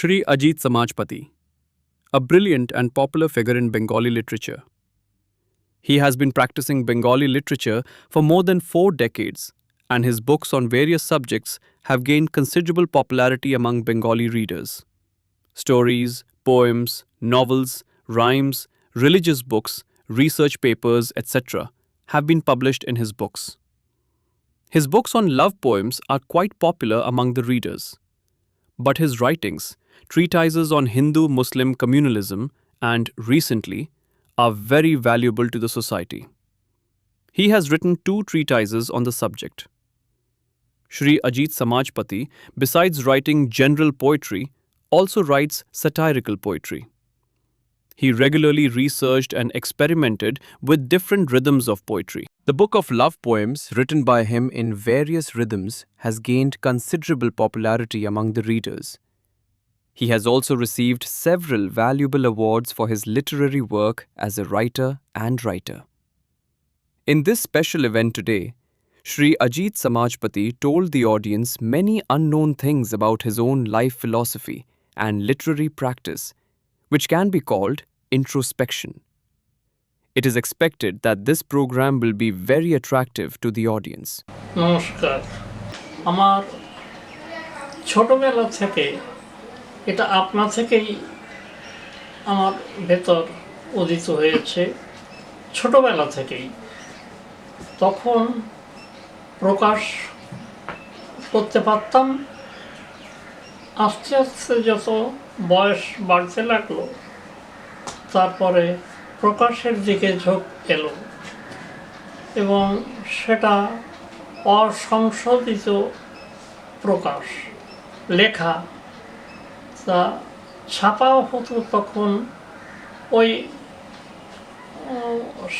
Shri Ajit Samajpati, a brilliant and popular figure in Bengali literature. He has been practicing Bengali literature for more than 4 decades, and his books on various subjects have gained considerable popularity among Bengali readers. Stories, poems, novels, rhymes, religious books, research papers, etc., have been published in his books. His books on love poems are quite popular among the readers. But his writings, treatises on Hindu Muslim communalism, and recently, are very valuable to the society. He has written 2 treatises on the subject. Shri Ajit Samajpati, besides writing general poetry, also writes satirical poetry. He regularly researched and experimented with different rhythms of poetry. The book of love poems, written by him in various rhythms, has gained considerable popularity among the readers. He has also received several valuable awards for his literary work as a writer and writer. In this special event today, Shri Ajit Samajpati told the audience many unknown things about his own life philosophy and literary practice, which can be called introspection. It is expected that this program will be very attractive to the audience. নমস্কার। আমার ছোটবেলা থেকে এটা আপনা থেকেই আমার ভেতর উদিত হয়েছে, ছোটবেলা থেকেই। তখন প্রকাশ করতে পারতাম, আস্তে আস্তে যত বয়স বাড়তে লাগলো তারপরে প্রকাশের দিকে ঝোঁক এলো এবং সেটা অসংশোধিত প্রকাশ, লেখা, তা ছাপাও হতো তখন। ওই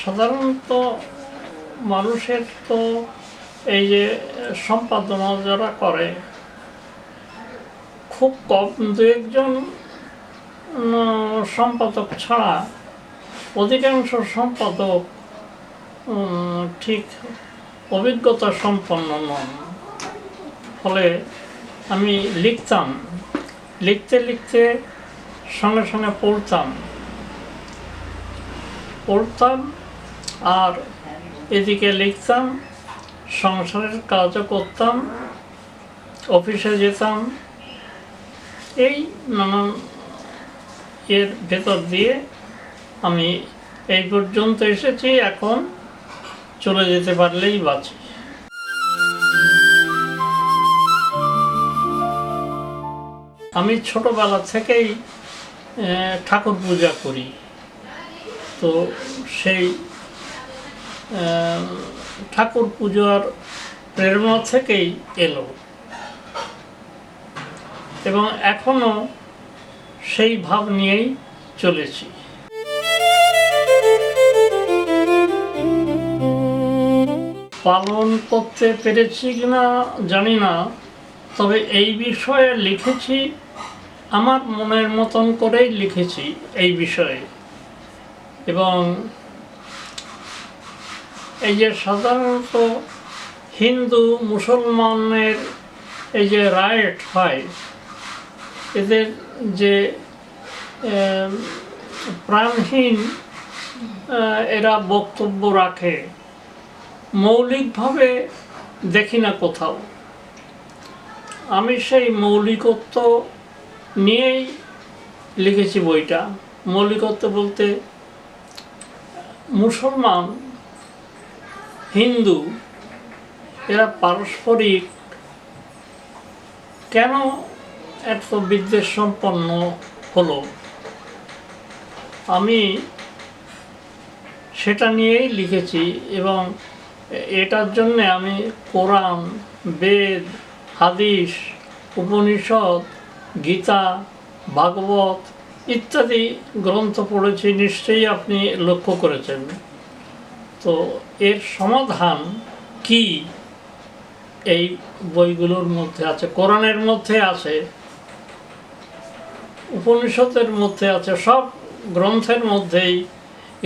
সাধারণত মানুষের তো এই যে সম্পাদনা যারা করে খুব কম, 2-1 সম্পাদক ছাড়া অধিকাংশ সম্পাদক ঠিক অভিজ্ঞতা সম্পন্ন নন। ফলে আমি লিখতাম, লিখতে লিখতে সঙ্গে সঙ্গে পড়তাম আর এদিকে লিখতাম, সংসারের কাজও করতাম, অফিসে যেতাম। এই নানান এর ভেতর দিয়ে আমি এই পর্যন্ত এসেছি, এখন চলে যেতে পারলেই বাঁচি। আমি ছোটবেলা থেকেই ঠাকুর পূজা করি, তো সেই ঠাকুর পূজার প্রেরণা থেকেই এলো এবং এখনো সেই ভাব নিয়েই চলেছি। পালন করতে পেরেছি কিনা জানি না, তবে এই বিষয়ে লিখেছি, আমার মনের মতন করেই লিখেছি এই বিষয়ে। এবং এই যে সাধারণত হিন্দু মুসলমানের এই যে রাইট হয়, এদের যে প্রাণহীন এরা বক্তব্য রাখে, মৌলিকভাবে দেখি না কোথাও। আমি সেই মৌলিকত্ব নিয়েই লিখেছি বইটা। মৌলিকত্ব বলতে মুসলমান হিন্দু এরা পারস্পরিক কেন এত বিদ্বেষ সম্পন্ন হলো, আমি সেটা নিয়েই লিখেছি। এবং এটার জন্যে আমি কোরআন, বেদ, হাদিস, উপনিষদ, গীতা, ভাগবত ইত্যাদি গ্রন্থ পড়েছি, নিশ্চয়ই আপনি লক্ষ্য করেছেন। তো এর সমাধান কি এই বইগুলোর মধ্যে আছে, কোরআনের মধ্যে আছে, উপনিষদের মধ্যে আছে, সব গ্রন্থের মধ্যেই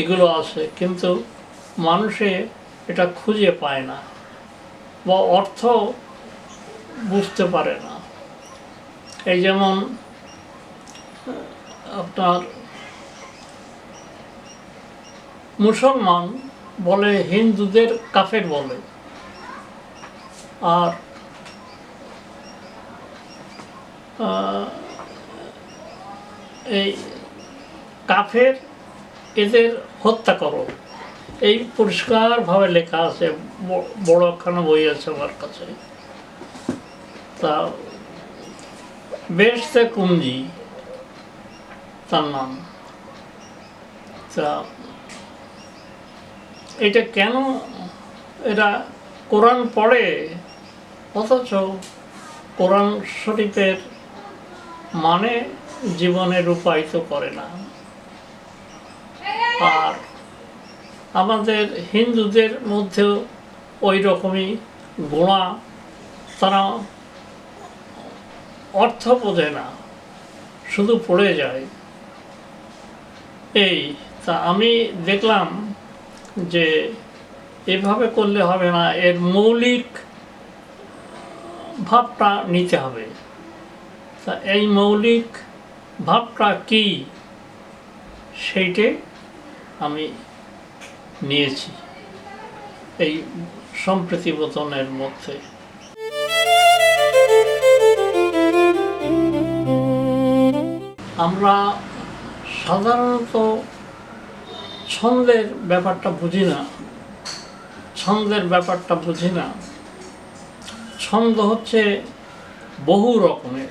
এগুলো আছে, কিন্তু মানুষে এটা খুঁজে পায় না বা অর্থ বুঝতে পারে না। এই যেমন আপনার মুসলমান বলে হিন্দুদের কাফের বলে, আর এই কাফের এদের হত্যা করো, এই পরিষ্কারভাবে লেখা আছে, বড় একখানা বই আছে আমার কাছে। তা বেহেশতে কুঞ্জি তার নাম। তা এটা কেন এরা কোরআন পড়ে অথচ কোরআন শরীফের মানে জীবনে রূপায়িত করে না। আর আমাদের হিন্দুদের মধ্যেও ওই রকমই গোড়া, তারা অর্থ বোঝে না, শুধু পড়ে যায়। এই তা আমি দেখলাম যে এভাবে করলে হবে না, এর মৌলিক ভাবটা নিতে হবে। তা এই মৌলিক ভাবটা কি সেইটে আমি নিয়েছি এই সম্প্রতিবোধনের মধ্যে। আমরা সাধারণত ছন্দের ব্যাপারটা বুঝি না, ছন্দ হচ্ছে বহু রকমের।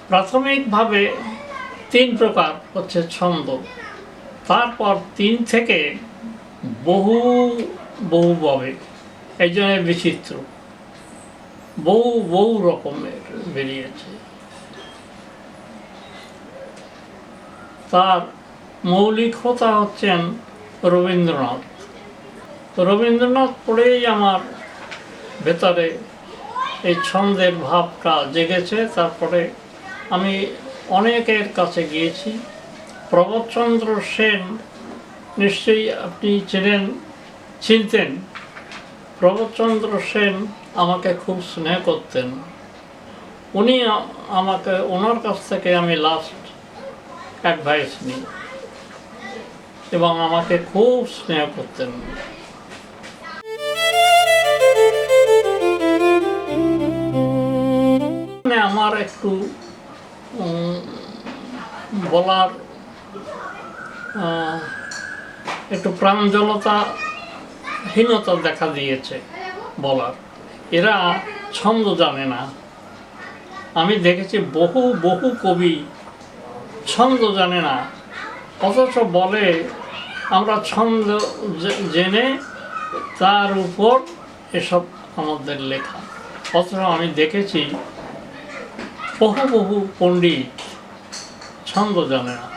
প্রাথমিকভাবে 3 প্রকার হচ্ছে ছন্দ, তারপর 3 থেকে বহুভাবে, এই জন্য বিচিত্র, বহু রকমের বেরিয়েছে। তার মৌলিক হোতা হচ্ছেন রবীন্দ্রনাথ পড়েই আমার ভেতরে এই ছন্দের ভাবটা জেগেছে। তারপরে আমি অনেকের কাছে গিয়েছি। প্রবোধচন্দ্র সেন নিশ্চয়ই আপনি চিনতেন। প্রবোধচন্দ্র সেন আমাকে খুব স্নেহ করতেন। উনি ওনার কাছ থেকে আমি লাস্ট অ্যাডভাইস নিই এবং আমাকে খুব স্নেহ করতেন। আমার একটু বলার একটু প্রাঞ্জলতাহীনতা দেখা দিয়েছে বলার। এরা ছন্দ জানে না। আমি দেখেছি বহু কবি ছন্দ জানে না, অথচ বলে আমরা ছন্দ জেনে তার উপর এসব আমাদের লেখা। অথচ আমি দেখেছি বহু পণ্ডিত ছন্দ জানে না।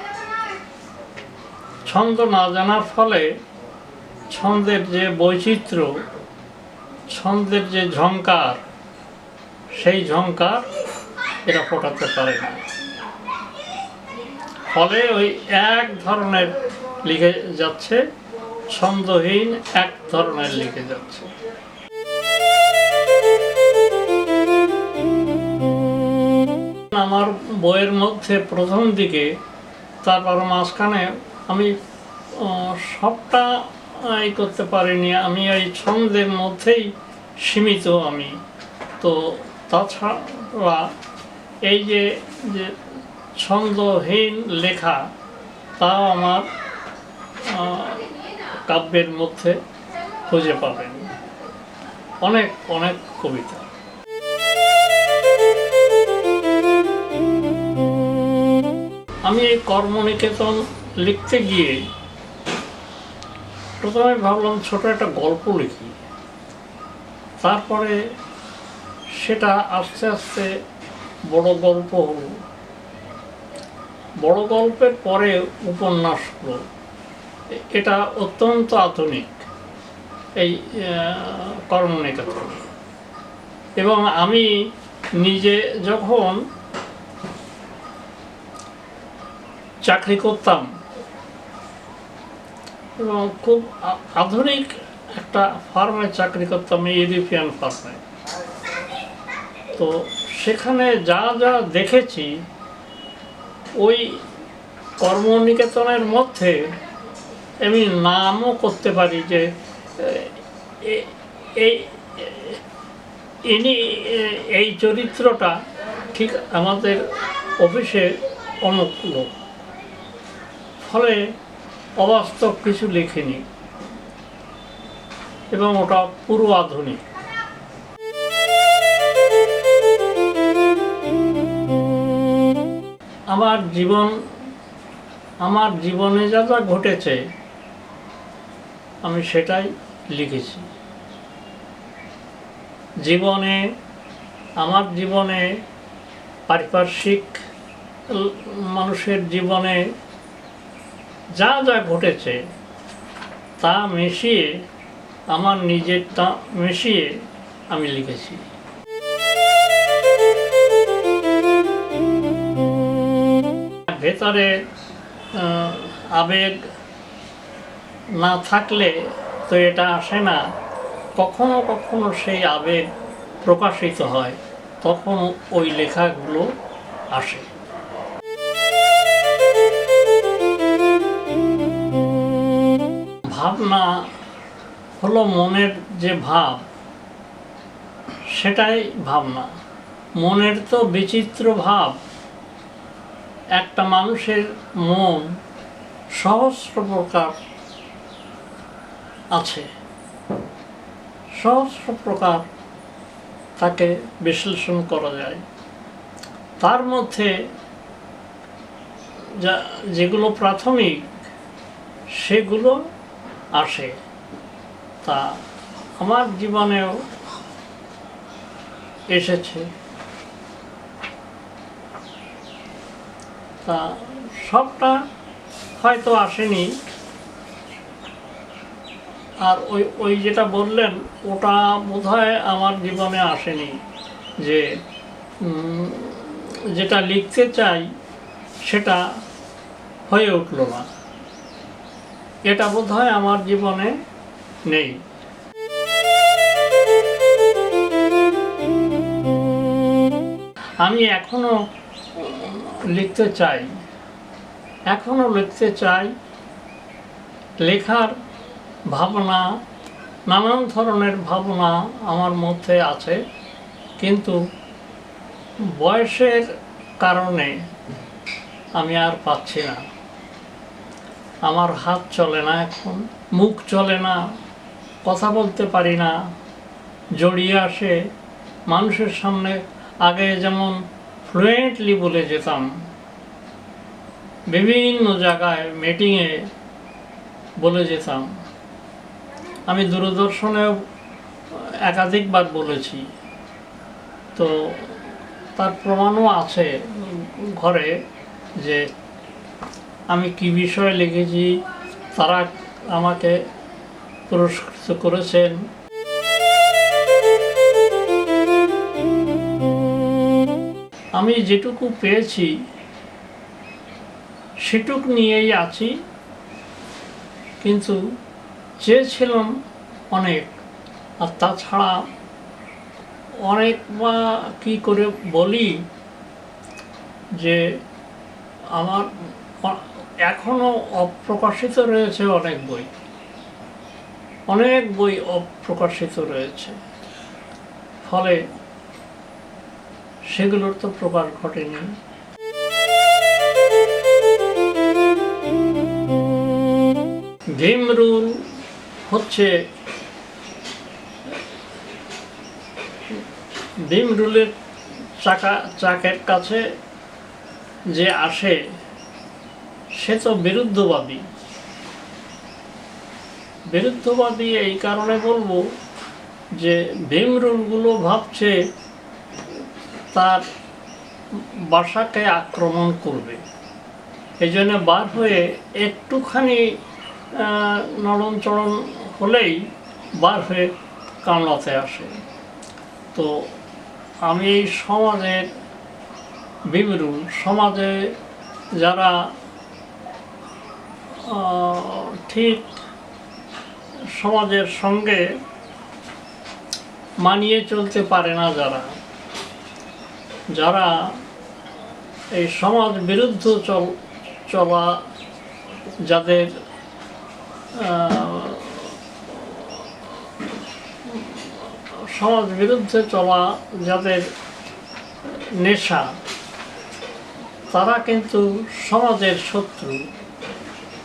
ছন্দ না জানার ফলে ছন্দের যে বৈচিত্র্য, ছন্দের যে ঝংকার, সেই ঝংকার এরা ফোটাতে পারে না। ফলে ওই এক ধরনের লিখে যাচ্ছে, ছন্দহীন এক ধরনের লিখে যাচ্ছে। আমার বইয়ের মধ্যে প্রথম দিকে, তারপর মাঝখানে আমি সবটা করতে পারিনি। আমি এই ছন্দের মধ্যেই সীমিত আমি। তো তাছাড়া এই যে ছন্দহীন লেখা, তাও আমার কাব্যের মধ্যে খুঁজে পাবেন অনেক কবিতা। আমি এই কর্মনিকেতন লিখতে গিয়ে প্রথমে ভাবলাম ছোট একটা গল্প লিখি, তারপরে সেটা আস্তে আস্তে বড় গল্প হলো, বড় গল্পের পরে উপন্যাস হলো। এটা অত্যন্ত আধুনিক এই কর্মনিকেতন। এবং আমি নিজে যখন চাকরি করতাম এবং খুব আধুনিক একটা ফার্মে চাকরি করতাম, ইউরোপিয়ান ফার্মে। তো সেখানে যা যা দেখেছি ওই কর্মনিকেতনের মধ্যে আমি নামও করতে পারি যে এই ইনি এই চরিত্রটা ঠিক আমাদের অফিসে অমুক লোক। ফলে অবাস্তব কিছু লিখিনি এবং ওটা পুরো আধুনিক। আমার জীবনে যা যা ঘটেছে আমি সেটাই লিখেছি। আমার জীবনে পারিপার্শ্বিক মানুষের জীবনে যা যা ঘটেছে তা মিশিয়ে আমার নিজেরটা মিশিয়ে আমি লিখেছি। ভেতরে আবেগ না থাকলে তো এটা আসে না। কখনো কখনো সেই আবেগ প্রকাশিত হয়, তখন ওই লেখাগুলো আসে। ভাবনা হলো মনের যে ভাব, সেটাই ভাবনা। মনের তো বিচিত্র ভাব। একটা মানুষের মন সহস্র প্রকার আছে, সহস্র প্রকার তাকে বিশ্লেষণ করা যায়। তার মধ্যে যেগুলো প্রাথমিক সেগুলো আসে। তা আমার জীবনেও এসেছে। তা সবটা হয়তো আসেনি। আর ওই যেটা বললেন ওটা বোধহয় আমার জীবনে আসেনি, যে যেটা লিখতে চাই সেটা হয়ে উঠল না। এটা বোধহয় আমার জীবনে নেই। আমি এখনো লিখতে চাই। লেখার ভাবনা, নানান ধরনের ভাবনা আমার মধ্যে আছে, কিন্তু বয়সের কারণে আমি আর পাচ্ছি না। আমার হাত চলে না, এখন মুখ চলে না, কথা বলতে পারি না, জড়িয়ে আসে মানুষের সামনে। আগে যেমন ফ্লুয়েন্টলি বলে যেতাম, বিভিন্ন জায়গায় মিটিংয়ে বলে যেতাম। আমি দূরদর্শনেও একাধিকবার বলেছি, তো তার প্রমাণও আছে ঘরে যে আমি কি বিষয়ে লিখেছি, তারা আমাকে পুরস্কৃত করেছেন। আমি যেটুকু পেয়েছি সেটুক নিয়েই আছি, কিন্তু চেয়েছিলাম অনেক। আর তাছাড়া অনেক বা কী করে বলি যে আমার এখনও অপ্রকাশিত রয়েছে অনেক বই অপ্রকাশিত রয়েছে। ফলে সেগুলোর তো প্রকাশ ঘটেনি। ভীমরুল হচ্ছে, ভীমরুলের চাকের কাছে যে আসে সে তো বিরুদ্ধবাদী। এই কারণে বলবো যে ভীমরুলগুলো ভাবছে তার বাসাকে আক্রমণ করবে, এই জন্য বার হয়ে একটুখানি নড়নচড়ন হলেই বার হয়ে কামড়াতে আসে। তো আমি এই সমাজের ভীমরুল, সমাজে যারা ঠিক সমাজের সঙ্গে মানিয়ে চলতে পারে না, যারা যারা এই সমাজ বিরুদ্ধ চলা, যাদের সমাজ বিরুদ্ধে চলা যাদের নেশা, তারা কিন্তু সমাজের শত্রু।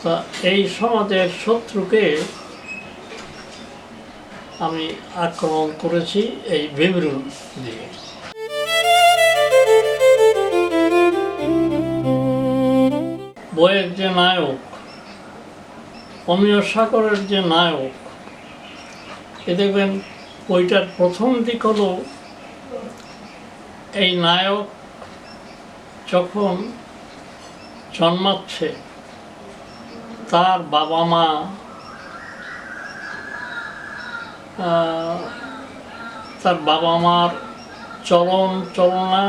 তা এই সমাজের শত্রুকে আমি আক্রমণ করেছি এই বিবরণ দিয়ে। বইয়ের যে নায়ক, অমিয় সাগরের যে নায়ক, এ দেখবেন বইটার প্রথম দিক হলো এই নায়ক যখন জন্মাচ্ছে তার বাবা মা মার চলনা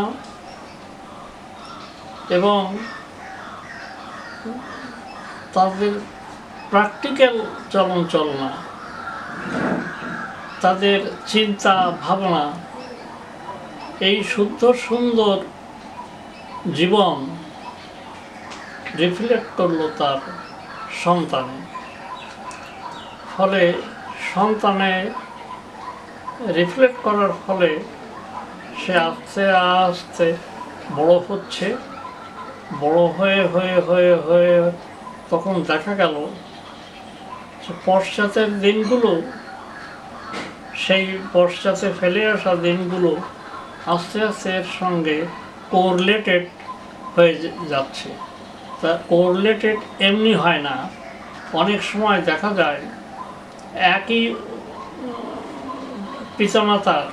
এবং তাদের প্র্যাকটিক্যাল চলনা, তাদের চিন্তা ভাবনা, এই শুদ্ধ সুন্দর জীবন রিফ্লেক্ট করলো তার সন্তানে। ফলে সন্তানে রিফ্লেক্ট করার ফলে সে আস্তে আস্তে বড় হচ্ছে। বড় হয়ে হয়ে হয়ে হয়ে তখন দেখা গেল যে পশ্চাতের দিনগুলো, সেই পশ্চাতে ফেলে আসা দিনগুলো আস্তে আস্তে এর সঙ্গে কোরিলেটেড হয়ে যাচ্ছে। তা কোরিলেটেড এমনি হয় না, অনেক সময় দেখা যায় একই পিতামাতার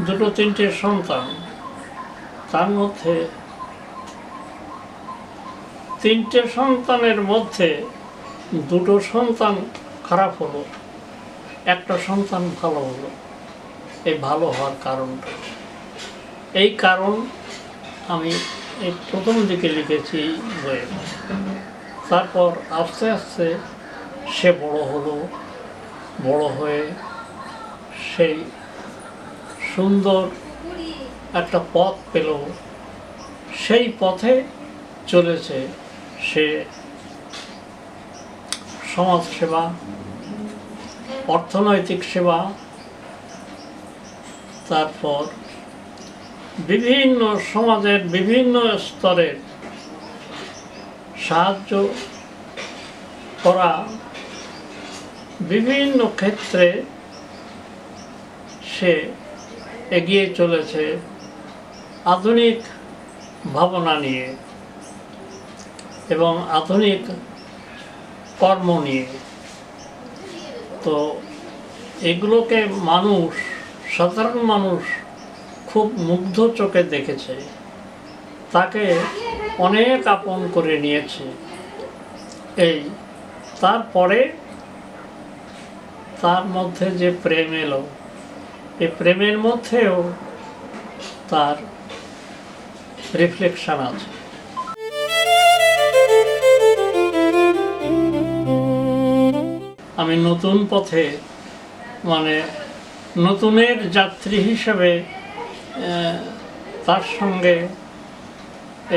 দুটো তিনটে সন্তান, তার মধ্যে তিনটে সন্তানের মধ্যে দুটো সন্তান খারাপ হলো, একটা সন্তান ভালো হলো। এই ভালো হওয়ার কারণটা, এই কারণ আমি এই প্রথম দিকে লিখেছি বইয়ে। তারপর আস্তে আস্তে সে বড় হলো, বড় হয়ে সেই সুন্দর একটা পথ পেল, সেই পথে চলেছে সে সমাজ সেবা, অর্থনৈতিক সেবা, তারপর বিভিন্ন সমাজের বিভিন্ন স্তরের সাহায্য করা, বিভিন্ন ক্ষেত্রে সে এগিয়ে চলেছে আধুনিক ভাবনা নিয়ে এবং আধুনিক কর্ম নিয়ে। তো এগুলোকে মানুষ, সাধারণ মানুষ খুব মুগ্ধ চোখে দেখেছে, তাকে অনেক আপন করে নিয়েছে। এই তারপরে তার মধ্যে যে প্রেম এলো, এই প্রেমের মধ্যেও তার রিফ্লেকশন আছে। আমি নতুন পথে, মানে নতুনের যাত্রী হিসেবে তার সঙ্গে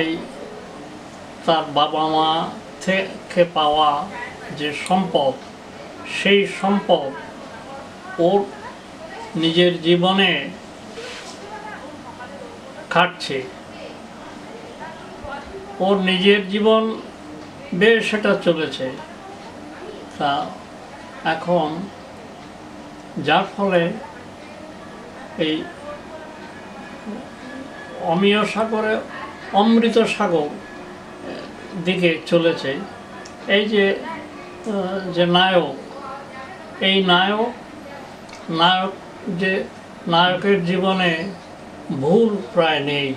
এই তার বাবা মা থেকে পাওয়া যে সম্পদ, সেই সম্পদ ওর নিজের জীবনে খাটছে, ওর নিজের জীবন বেশ সেটা চলেছে। তা এখন যার ফলে এই অমিয় সাগরে অমৃত সাগর দিকে চলেছে। এই যে নায়ক, এই নায়কের জীবনে ভুল প্রায় নেই।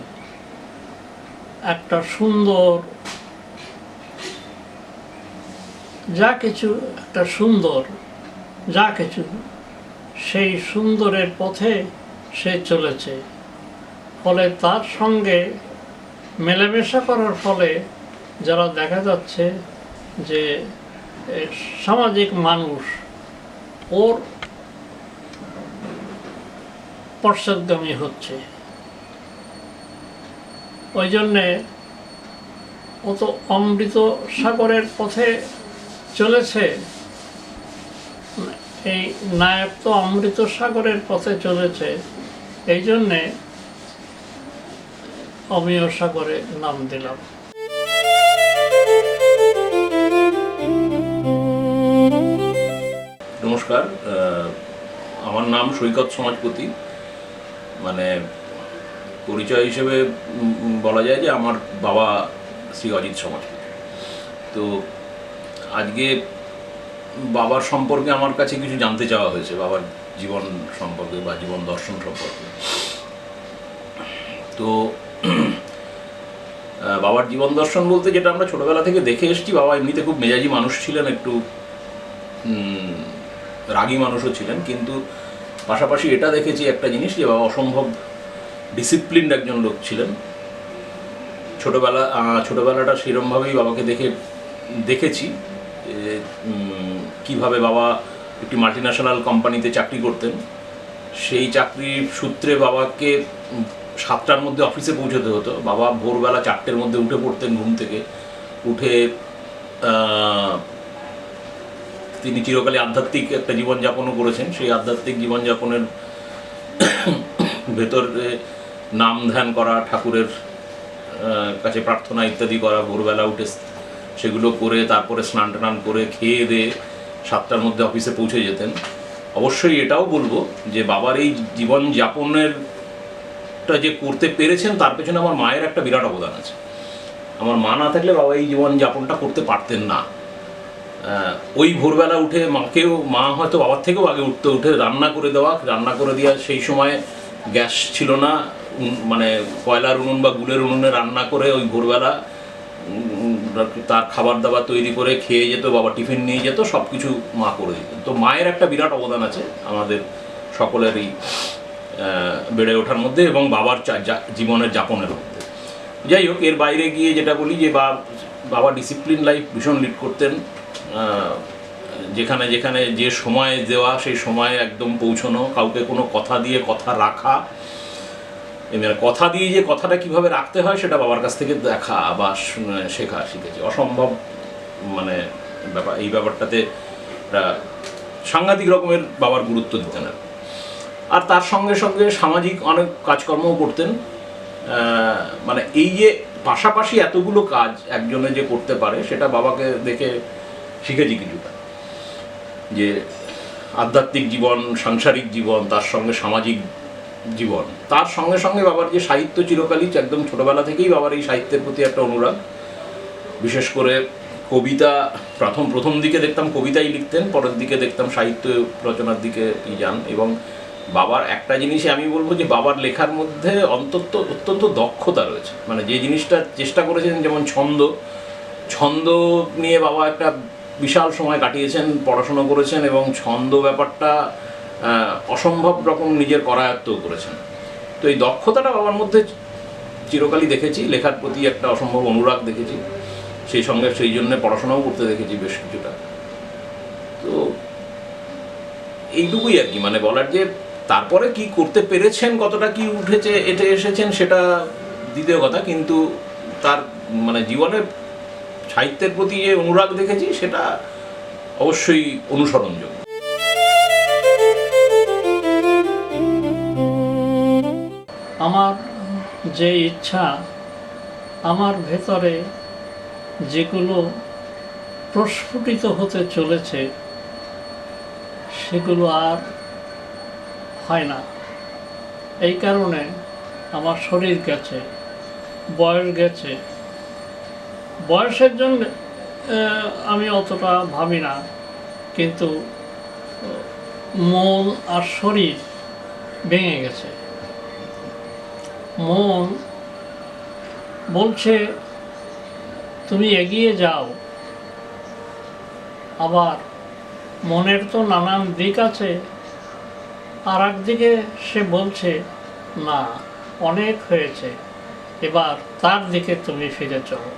একটা সুন্দর যা কিছু, একটা সুন্দর যা কিছু, সেই সুন্দরের পথে সে চলেছে। ফলে তার সঙ্গে মেলামেশা করার ফলে যারা দেখা যাচ্ছে যে সামাজিক মানুষ ওর পশ্চাৎগামী হচ্ছে, ওই জন্যে ও তো অমৃত সাগরের পথে চলেছে, এই নায়ক তো অমৃত সাগরের পথে চলেছে, এই জন্যে অমিয় সাগরে নাম দিলাম। নমস্কার, আমার নাম সৈকত সমাজপতি। মানে পরিচয় হিসেবে বলা যায় যে আমার বাবা শ্রী অজিত সমাজপতি। তো আজকে বাবার সম্পর্কে আমার কাছে কিছু জানতে চাওয়া হয়েছে, বাবার জীবন সম্পর্কে বা জীবন দর্শন সম্পর্কে। তো বাবার জীবন দর্শন বলতে যেটা আমরা ছোটবেলা থেকে দেখে এসেছি, বাবা এমনিতে খুব মেজাজি মানুষ ছিলেন, একটু রাগী মানুষও ছিলেন, কিন্তু পাশাপাশি এটা দেখেছি একটা জিনিস, যে বাবা অসম্ভব ডিসিপ্লিনড একজন লোক ছিলেন। ছোটোবেলাটা সেরমভাবেই বাবাকে দেখেছি কিভাবে বাবা একটি মাল্টিন্যাশনাল কোম্পানিতে চাকরি করতেন। সেই চাকরির সূত্রে বাবাকে 7টার মধ্যে অফিসে পৌঁছতে হতো। বাবা ভোরবেলা 4টের মধ্যে উঠে পড়তেন ঘুম থেকে। উঠে তিনি চিরকালই আধ্যাত্মিক একটা জীবনযাপনও করেছেন। সেই আধ্যাত্মিক জীবনযাপনের ভেতরে নাম ধ্যান করা, ঠাকুরের কাছে প্রার্থনা ইত্যাদি করা, ভোরবেলা উঠে সেগুলো করে তারপরে স্নান টান করে খেয়ে দিয়ে 7টার মধ্যে অফিসে পৌঁছে যেতেন। অবশ্যই এটাও বলবো যে বাবার এই জীবনযাপনেরটা যে করতে পেরেছেন তার পেছনে আমার মায়ের একটা বিরাট অবদান আছে। আমার মা না থাকলে বাবা এই জীবনযাপনটা করতে পারতেন না। ওই ভোরবেলা উঠে মা হয়তো বাবার থেকেও আগে উঠে রান্না করে দেওয়া, সেই সময় গ্যাস ছিল না, মানে কয়লার উনুন বা গুলের উনুনে রান্না করে ওই ভোরবেলা তার খাবার দাবার তৈরি করে খেয়ে যেত, বাবা টিফিন নিয়ে যেত, সব কিছু মা করে দিতেন। তো মায়ের একটা বিরাট অবদান আছে আমাদের সকলেরই বেড়ে ওঠার মধ্যে এবং বাবার জীবনের যাপনের মধ্যে। যাই হোক, এর বাইরে গিয়ে যেটা বলি যে বাবা ডিসিপ্লিন লাইফ ভীষণ লিড করতেন। যেখানে যেখানে যে সময় দেওয়া সেই সময়ে একদম পৌঁছানো, কাউকে কোনো কথা দিয়ে কথা রাখা, কথা দিয়ে যে কথাটা কিভাবে রাখতে হয় সেটা বাবার কাছ থেকে দেখা বা শিখেছি। অসম্ভব মানে এই ব্যাপারটাতে সাংঘাতিক রকমের বাবার গুরুত্ব দিতেন। আর তার সঙ্গে সঙ্গে সামাজিক অনেক কাজকর্মও করতেন। মানে এই যে পাশাপাশি এতগুলো কাজ একজনে যে করতে পারে সেটা বাবাকে দেখে শিখেছি কিছুটা, যে আধ্যাত্মিক জীবন, সাংসারিক জীবন, তার সঙ্গে সামাজিক জীবন, তার সঙ্গে সঙ্গে বাবার যে সাহিত্য চিরকালই, একদম ছোটোবেলা থেকেই বাবার এই সাহিত্যের প্রতি একটা অনুরাগ। বিশেষ করে কবিতা, প্রথম দিকে দেখতাম কবিতাই লিখতেন, পরের দিকে দেখতাম সাহিত্য রচনার দিকে যান। এবং বাবার একটা জিনিসে আমি বলবো যে বাবার লেখার মধ্যে অত্যন্ত দক্ষতা রয়েছে। মানে যে জিনিসটা চেষ্টা করেছেন, যেমন ছন্দ নিয়ে বাবা একটা বিশাল সময় কাটিয়েছেন, পড়াশোনা করেছেন এবং ছন্দ ব্যাপারটা অসম্ভব রকম নিজের করায়ত্তও করেছেন। তো এই দক্ষতাটা বাবার মধ্যে চিরকালই দেখেছি, লেখার প্রতি একটা অসম্ভব অনুরাগ দেখেছি, সেই জন্য পড়াশোনাও করতে দেখেছি বেশ কিছুটা। তো এইটুকুই আর কি, মানে বলার যে তারপরে কি করতে পেরেছেন, কতটা কি এসেছেন সেটা দ্বিতীয় কথা, কিন্তু তার মানে জীবনের সাহিত্যের প্রতি যে অনুরাগ দেখেছি সেটা অবশ্যই অনুসরণযোগ্য। আমার যে ইচ্ছা, আমার ভেতরে যেগুলো প্রস্ফুটিত হতে চলেছে সেগুলো আর হয় না। এই কারণে আমার শরীর গেছে, বয়স গেছে। বয়সের জন্য আমি অতটা ভাবি না, কিন্তু মন আর শরীর ভেঙে গেছে। মন বলছে তুমি এগিয়ে যাও, আবার মনের তো নানান দিক আছে। আর একদিকে সে বলছে না, অনেক হয়েছে, এবার তার দিকে তুমি ফিরে চলো।